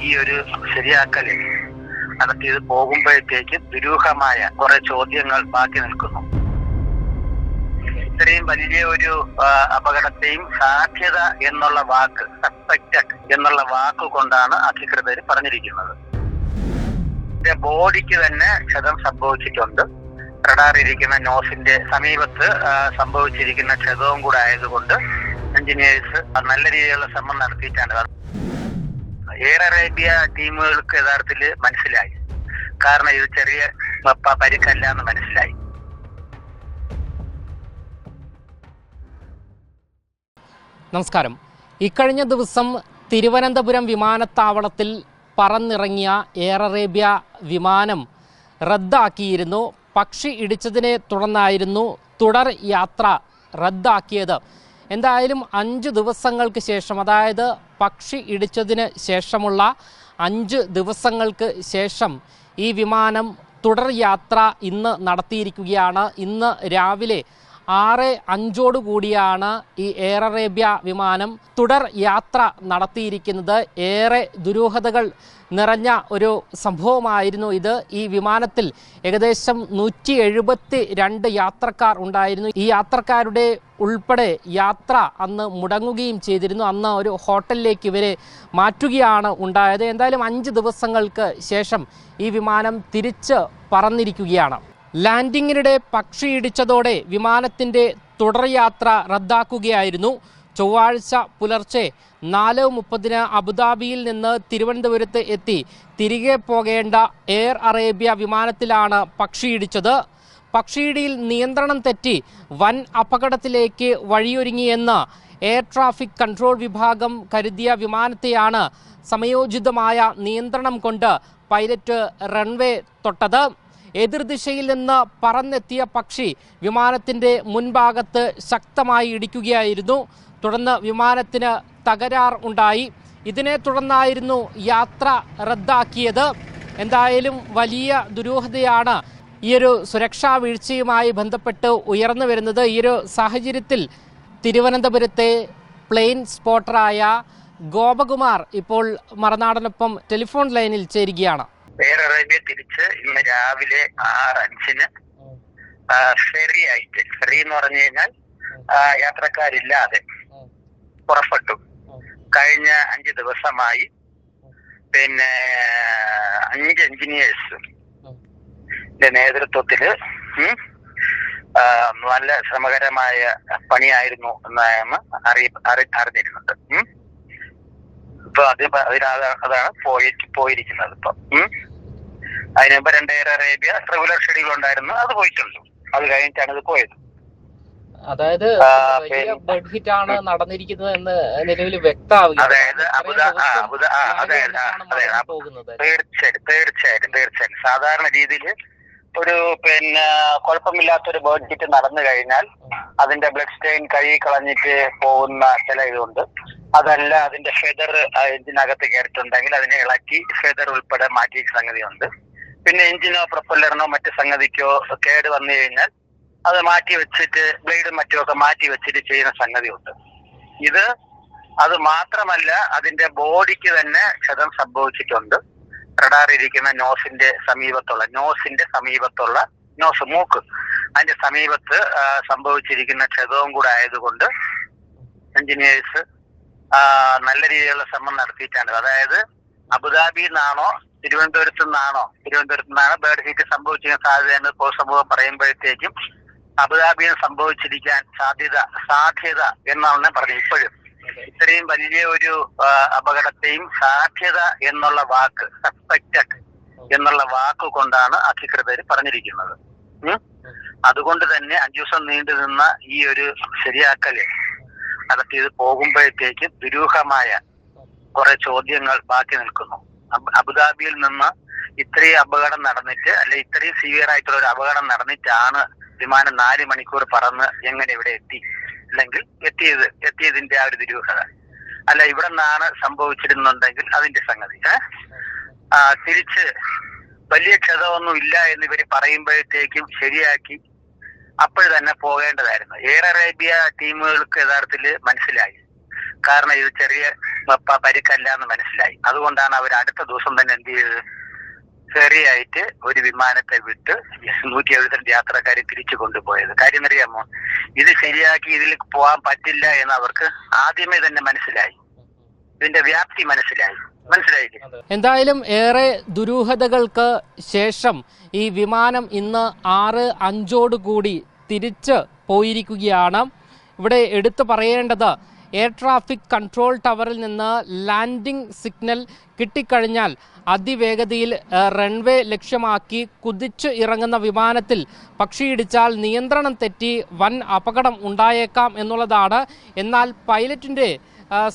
ഈ ഒരു ശരിയാക്കല് നടത്തിയത് പോകുമ്പോഴത്തേക്കും ദുരൂഹമായ കുറെ ചോദ്യങ്ങൾ ബാക്കി നിൽക്കുന്നു. ഇത്രയും വലിയ ഒരു അപകടത്തെയും സാധ്യത എന്നുള്ള വാക്ക്, സസ്പെക്റ്റഡ് എന്നുള്ള വാക്ക് കൊണ്ടാണ് അധികൃതർ പറഞ്ഞിരിക്കുന്നത്. ബോഡിക്ക് തന്നെ ക്ഷതം സംഭവിച്ചിട്ടുണ്ട്. റഡാർ ഇരിക്കുന്ന നോസിന്റെ സമീപത്ത് സംഭവിച്ചിരിക്കുന്ന ക്ഷതവും കൂടെ ആയതുകൊണ്ട് എഞ്ചിനീയേഴ്സ് നല്ല രീതിയിലുള്ള ശ്രമം നടത്തിയിട്ടാണ്. എയർ അറേബ്യ ടീമുകൾക്ക് യഥാർത്ഥത്തിൽ മനസ്സിലായി, കാരണം ഇത് ചെറിയ പരിക്കല്ല എന്ന് മനസ്സിലായി. നമസ്കാരം. ഇക്കഴിഞ്ഞ ദിവസം തിരുവനന്തപുരം വിമാനത്താവളത്തിൽ പറന്നിറങ്ങിയ എയർ അറേബ്യ വിമാനം റദ്ദാക്കിയിരുന്നു. പക്ഷി ഇടിച്ചതിനെ തുടർന്നായിരുന്നു തുടർ യാത്ര റദ്ദാക്കിയത്. എന്തായാലും 5 ദിവസങ്ങൾക്ക് ശേഷം, അതായത് പക്ഷി ഇടിച്ചതിന് ശേഷമുള്ള 5 ദിവസങ്ങൾക്ക് ശേഷം ഈ വിമാനം തുടർ യാത്ര ഇന്ന് നടത്തിയിരിക്കുകയാണ്. ഇന്ന് രാവിലെ 6:05 കൂടിയാണ് ഈ എയർ അറേബ്യ വിമാനം തുടർ യാത്ര നടത്തിയിരിക്കുന്നത്. ഏറെ ദുരൂഹതകൾ നിറഞ്ഞ ഒരു സംഭവമായിരുന്നു ഇത്. ഈ വിമാനത്തിൽ ഏകദേശം 172 യാത്രക്കാർ ഉണ്ടായിരുന്നു. ഈ യാത്രക്കാരുടെ ഉൾപ്പെടെ യാത്ര അന്ന് മുടങ്ങുകയും ചെയ്തിരുന്നു. അന്ന് ഒരു ഹോട്ടലിലേക്ക് ഇവരെ മാറ്റുകയാണ് ഉണ്ടായത്. എന്തായാലും 5 ദിവസങ്ങൾക്ക് ശേഷം ഈ വിമാനം തിരിച്ച് പറന്നിരിക്കുകയാണ്. ലാൻഡിങ്ങിനിടെ പക്ഷി ഇടിച്ചതോടെ വിമാനത്തിൻ്റെ തുടർയാത്ര റദ്ദാക്കുകയായിരുന്നു. ചൊവ്വാഴ്ച പുലർച്ചെ 4:30 അബുദാബിയിൽ നിന്ന് തിരുവനന്തപുരത്ത് എത്തി തിരികെ പോകേണ്ട എയർ അറേബ്യ വിമാനത്തിലാണ് പക്ഷിയിടിച്ചത്. പക്ഷിയിടിയിൽ നിയന്ത്രണം തെറ്റി വൻ അപകടത്തിലേക്ക് വഴിയൊരുങ്ങിയെന്ന് എയർ ട്രാഫിക് കൺട്രോൾ വിഭാഗം കരുതിയ വിമാനത്തെയാണ് സമയോചിതമായ നിയന്ത്രണം കൊണ്ട് പൈലറ്റ് റൺവേ തൊട്ടത്. എതിർദിശയിൽ നിന്ന് പറന്നെത്തിയ പക്ഷി വിമാനത്തിൻ്റെ മുൻഭാഗത്ത് ശക്തമായി ഇടിക്കുകയായിരുന്നു. തുടർന്ന് വിമാനത്തിന് തകരാർ ഉണ്ടായി. ഇതിനെ തുടർന്നായിരുന്നു യാത്ര റദ്ദാക്കിയത്. എന്തായാലും വലിയ ദുരൂഹതയാണ് ഈ ഒരു സുരക്ഷാ വീഴ്ചയുമായി ബന്ധപ്പെട്ട് ഉയർന്നു വരുന്നത്. ഈ ഒരു സാഹചര്യത്തിൽ തിരുവനന്തപുരത്തെ പ്ലെയിൻ സ്പോട്ടറായ ഗോപകുമാർ ഇപ്പോൾ മറുനാടനൊപ്പം ടെലിഫോൺ ലൈനിൽ ചേരുകയാണ്. എയർ അറേബ്യ തിരിച്ച് ഇന്ന് രാവിലെ 6:05 ഫെറി ആയിട്ട്, ഫെറി എന്ന് പറഞ്ഞു കഴിഞ്ഞാൽ യാത്രക്കാരില്ലാതെ പുറപ്പെട്ടു. കഴിഞ്ഞ 5 ദിവസമായി 5 എഞ്ചിനീയേഴ്സ് നേതൃത്വത്തില് നല്ല ശ്രമകരമായ പണിയായിരുന്നു എന്നാണ് അറിഞ്ഞിരുന്നത്. ഇപ്പൊ അതാണ് പോയിരിക്കുന്നത്. ഇപ്പൊ അതിന് മുമ്പ് 2 എയർ അറേബ്യ റെഗുലർ ഷെഡ്യൂൾ ഉണ്ടായിരുന്നു, അത് പോയിട്ടുണ്ട്. അത് കഴിഞ്ഞിട്ടാണ് ഇത് പോയത്. അതായത് ബഡ് ഹിറ്റ് ആണ് നടന്നിരിക്കുന്നത് എന്ന് നിലവിൽ വ്യക്തമാവുക. തീർച്ചയായിട്ടും സാധാരണ രീതിയിൽ ഒരു കുഴപ്പമില്ലാത്തൊരു ബേർഡ് ഹിറ്റ് നടന്നു കഴിഞ്ഞാൽ അതിന്റെ ബ്ലഡ് സ്റ്റെയിൻ കഴുകി കളഞ്ഞിട്ട് പോകുന്ന ചില ഇതുണ്ട്. അതല്ല, അതിന്റെ ഫെദർ എഞ്ചിനകത്ത് കയറിയിട്ടുണ്ടെങ്കിൽ അതിനെ ഇളക്കി ഫെദർ ഉൾപ്പെടെ മാറ്റിയ സംഗതിയുണ്ട്. പിന്നെ എഞ്ചിനോ പ്രൊപ്പല്ലറിനോ മറ്റു സംഗതിക്കോ കേട് വന്നു കഴിഞ്ഞാൽ അത് മാറ്റി വെച്ചിട്ട് ബ്ലേഡും മറ്റുമൊക്കെ മാറ്റി വെച്ചിട്ട് ചെയ്യുന്ന സംഗതിയുണ്ട്. അത് മാത്രമല്ല, അതിന്റെ ബോഡിക്ക് തന്നെ ക്ഷതം സംഭവിച്ചിട്ടുണ്ട്. റഡാർ ഇരിക്കുന്ന നോസിന്റെ സമീപത്തുള്ള നോസ്, മൂക്ക്, അതിന്റെ സമീപത്ത് സംഭവിച്ചിരിക്കുന്ന ക്ഷതവും കൂടെ ആയതുകൊണ്ട് എഞ്ചിനീയേഴ്സ് നല്ല രീതിയിലുള്ള ശ്രമം നടത്തിയിട്ടാണ്. അതായത് അബുദാബിയിൽ നിന്നാണോ തിരുവനന്തപുരത്ത് നിന്നാണ് ബേർഡ് ഹിറ്റ് സംഭവിച്ചിരിക്കാൻ സാധ്യത എന്ന് പൊതുസമൂഹം പറയുമ്പോഴത്തേക്കും അബുദാബിയിൽ സംഭവിച്ചിരിക്കാൻ സാധ്യത എന്നാണ് പറഞ്ഞത്. ഇപ്പോഴും ഇത്രയും വലിയ ഒരു അപകടത്തെയും സാധ്യത എന്നുള്ള വാക്ക്, സസ്പെക്റ്റഡ് എന്നുള്ള വാക്ക് കൊണ്ടാണ് അധികൃതർ പറഞ്ഞിരിക്കുന്നത്. അതുകൊണ്ട് തന്നെ 5 ദിവസം നീണ്ടു നിന്ന ഈ ഒരു ശരിയാക്കല് നടത്തിയത് പോകുമ്പോഴത്തേക്കും ദുരൂഹമായ കുറെ ചോദ്യങ്ങൾ ബാക്കി നിൽക്കുന്നു. അബുദാബിയിൽ നിന്ന് ഇത്രയും അപകടം നടന്നിട്ട്, അല്ലെ ഇത്രയും സിവിയർ ആയിട്ടുള്ള ഒരു അപകടം നടന്നിട്ടാണ് വിമാനം 4 മണിക്കൂർ പറന്ന് എങ്ങനെ ഇവിടെ എത്തി, അല്ലെങ്കിൽ എത്തിയതിന്റെ ആ ഒരു ദുരൂഹത. അല്ല, ഇവിടെ നിന്നാണ് സംഭവിച്ചിരുന്നുണ്ടെങ്കിൽ അതിന്റെ സംഗതി. തിരിച്ച് വലിയ ക്ഷതമൊന്നും ഇല്ല എന്ന് ഇവര് പറയുമ്പോഴത്തേക്കും ശരിയാക്കി അപ്പോൾ തന്നെ പോകേണ്ടതായിരുന്നു. എയർ അറേബ്യ ടീമുകൾക്ക് യഥാർത്ഥത്തിൽ മനസ്സിലായി, കാരണം ഇത് ചെറിയ പരിക്കല്ല എന്ന് മനസ്സിലായി. അതുകൊണ്ടാണ് അവർ അടുത്ത ദിവസം തന്നെ എന്ത് ചെയ്തത്, ഫെറിയായിട്ട് ഒരു വിമാനത്തെ വിട്ട് 172 യാത്രക്കാരെ തിരിച്ചു കൊണ്ടുപോയത്. കാര്യം അറിയാമോ, ഇത് ശരിയാക്കി ഇതിൽ പോകാൻ പറ്റില്ല എന്ന് അവർക്ക് ആദ്യമേ തന്നെ മനസ്സിലായി. ഇതിന്റെ വ്യാപ്തി മനസ്സിലായില്ലേ? എന്തായാലും ഏറെ ദുരൂഹതകൾക്ക് ശേഷം ഈ വിമാനം ഇന്ന് 6:05 തിരിച്ച് പോയിരിക്കുകയാണ്. ഇവിടെ എടുത്തു പറയേണ്ടത്, എയർ ട്രാഫിക് കൺട്രോൾ ടവറിൽ നിന്ന് ലാൻഡിംഗ് സിഗ്നൽ കിട്ടിക്കഴിഞ്ഞാൽ അതിവേഗതയിൽ റൺവേ ലക്ഷ്യമാക്കി കുതിച്ച് ഇറങ്ങുന്ന വിമാനത്തിൽ പക്ഷിയിടിച്ചാൽ നിയന്ത്രണം തെറ്റി വൻ അപകടം ഉണ്ടായേക്കാം എന്നുള്ളതാണ്. എന്നാൽ പൈലറ്റിൻ്റെ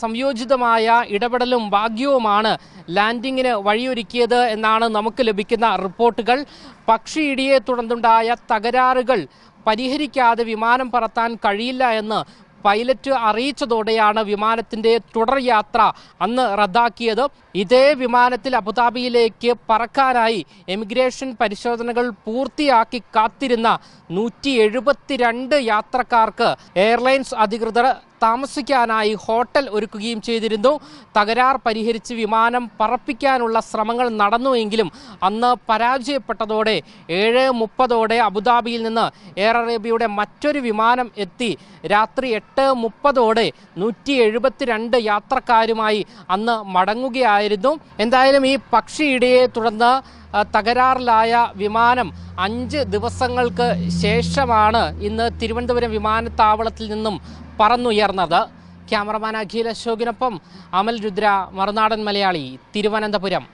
സംയോജിതമായ ഇടപെടലും ഭാഗ്യവുമാണ് ലാൻഡിങ്ങിന് വഴിയൊരുക്കിയത് എന്നാണ് നമുക്ക് ലഭിക്കുന്ന റിപ്പോർട്ടുകൾ. പക്ഷിയിടിയെ തുടർന്നുണ്ടായ തകരാറുകൾ പരിഹരിക്കാതെ വിമാനം പറത്താൻ കഴിയില്ല എന്ന് പൈലറ്റ് അറിയിച്ചതോടെയാണ് വിമാനത്തിൻ്റെ തുടർ യാത്ര അന്ന് റദ്ദാക്കിയത്. ഇതേ വിമാനത്തിൽ അബുദാബിയിലേക്ക് പറക്കാനായി എമിഗ്രേഷൻ പരിശോധനകൾ പൂർത്തിയാക്കി കാത്തിരുന്ന 172 യാത്രക്കാർക്ക് എയർലൈൻസ് അധികൃതർ താമസിക്കാനായി ഹോട്ടൽ ഒരുക്കുകയും ചെയ്തിരുന്നു. തകരാർ പരിഹരിച്ച് വിമാനം പറപ്പിക്കാനുള്ള ശ്രമങ്ങൾ നടന്നുവെങ്കിലും അന്ന് പരാജയപ്പെട്ടതോടെ 7:30 അബുദാബിയിൽ നിന്ന് എയർ അറേബ്യയുടെ മറ്റൊരു വിമാനം എത്തി രാത്രി 8:30 172 യാത്രക്കാരുമായി അന്ന് മടങ്ങുകയായിരുന്നു. എന്തായാലും ഈ പക്ഷിയിടിയെ തുടർന്ന് തകരാറിലായ വിമാനം 5 ദിവസങ്ങൾക്ക് ശേഷമാണ് ഇന്ന് തിരുവനന്തപുരം വിമാനത്താവളത്തിൽ നിന്നും പറന്നുയർന്നത്. ക്യാമറമാൻ അഖിൽ അശോകിനൊപ്പം അമൽ രുദ്ര, മറുനാടൻ മലയാളി, തിരുവനന്തപുരം.